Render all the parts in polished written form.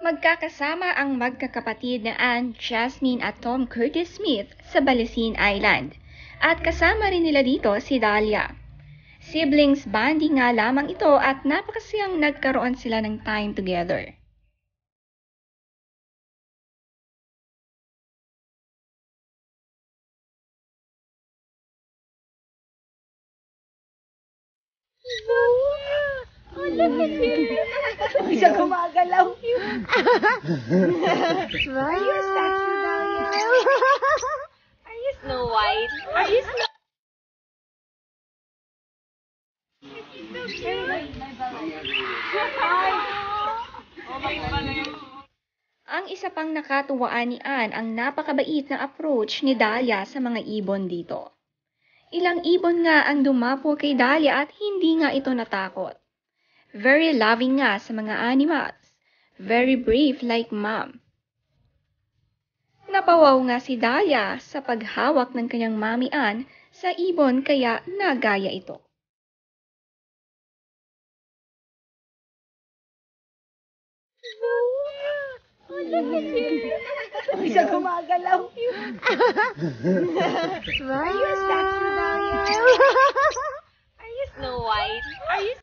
Magkakasama ang magkakapatid na Anne, Jasmine at Tom Curtis Smith sa Balesin Island. At kasama rin nila dito si Dahlia. Siblings bonding nga lamang ito at napakasayang nagkaroon sila ng time together. Oh, look at him! Siya gumagalaw. Are you a statue, Dahlia? Are you Snow White? Are you Snow Ang isa pang nakatuwaan ni Anne ang napakabait na approach ni Dahlia sa mga ibon dito. Ilang ibon nga ang dumapo kay Dahlia at hindi nga ito natakot. Very loving nga sa mga animals. Very brave like mom. Napawaw nga si Dahlia sa paghawak ng kanyang mami Anne sa ibon kaya nagaya ito. Oh, look at him! Siya gumagalaw. Are you a statue, Dahlia? Are you Snow White? Are you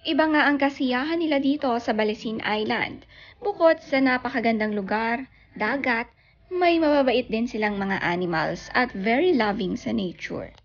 Iba nga ang kasiyahan nila dito sa Balesin Island. Bukod sa napakagandang lugar, dagat, may mababait din silang mga animals at very loving sa nature.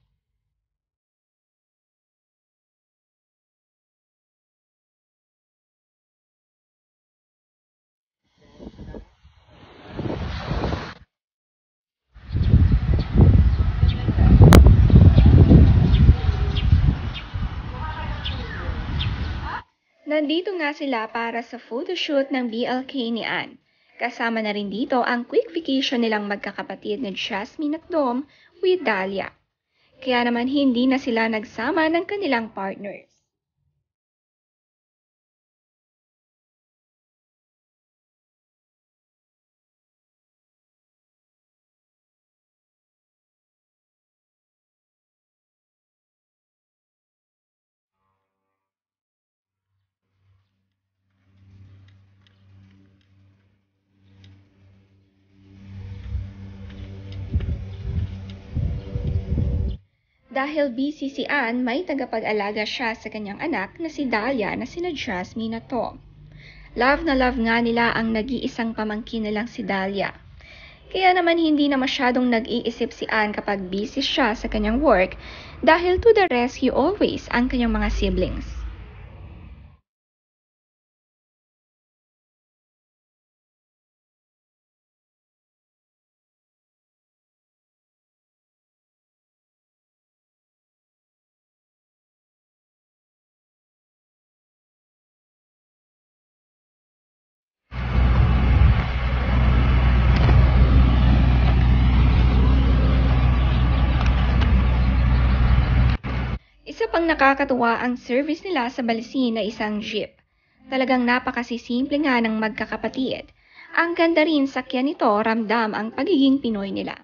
Nandito nga sila para sa photoshoot ng BLK ni Anne. Kasama na rin dito ang quick vacation nilang magkakapatid na Jasmine at Dom with Dahlia. Kaya naman hindi na sila nagsama ng kanilang partners. Dahil busy si Anne, may tagapag-alaga siya sa kanyang anak na si Dahlia na sina Jasmine at Tom. Love na love nga nila ang nag-iisang pamangkin nilang si Dahlia. Kaya naman hindi na masyadong nag-iisip si Anne kapag busy siya sa kanyang work dahil to the rescue always ang kanyang mga siblings. Isa pang nakakatuwa ang service nila sa Balesin na isang jeep. Talagang napakasisimple nga ng magkakapatid. Ang ganda rin sakyan nito, ramdam ang pagiging Pinoy nila.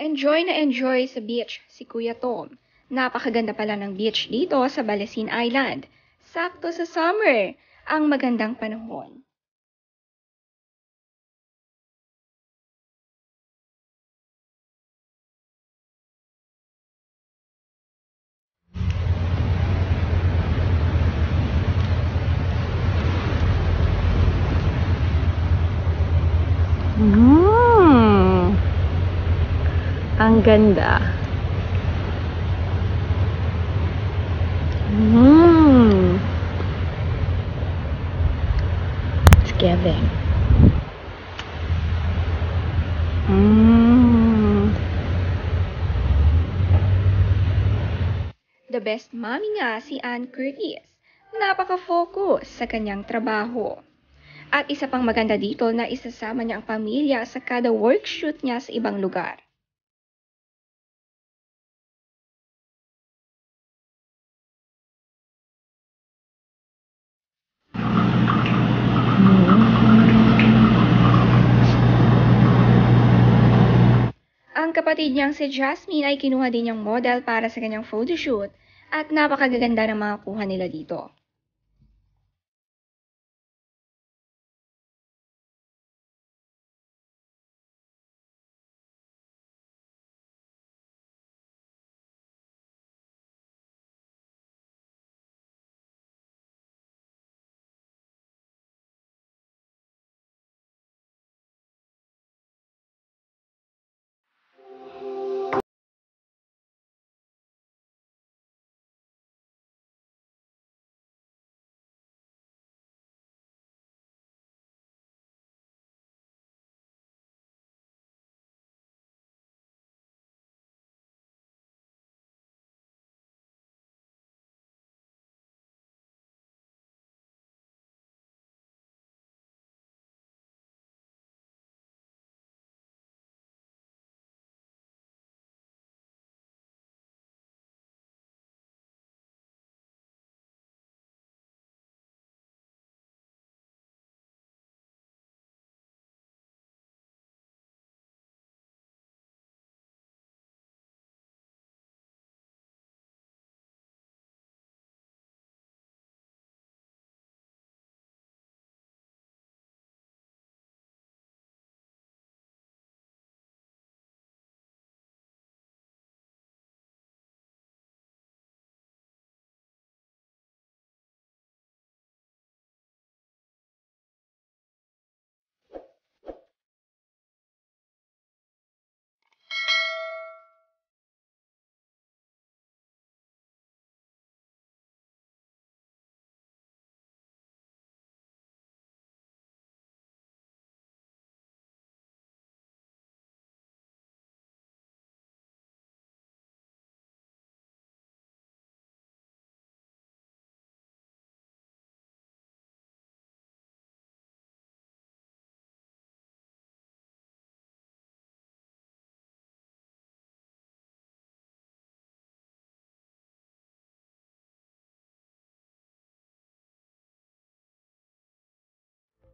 Enjoy na enjoy sa beach si Kuya Tom. Napakaganda pala ng beach dito sa Balesin Island. Sakto sa summer, ang magandang panahon. Ang ganda. together. The best mommy nga si Ann Curtis. Napaka-focus sa kanyang trabaho. At isa pang maganda dito na isasama niya ang pamilya sa kada workshoot niya sa ibang lugar. Ang kapatid niyang si Jasmine ay kinuha din niyang model para sa kanyang photoshoot at napakagaganda ng mga kuha nila dito.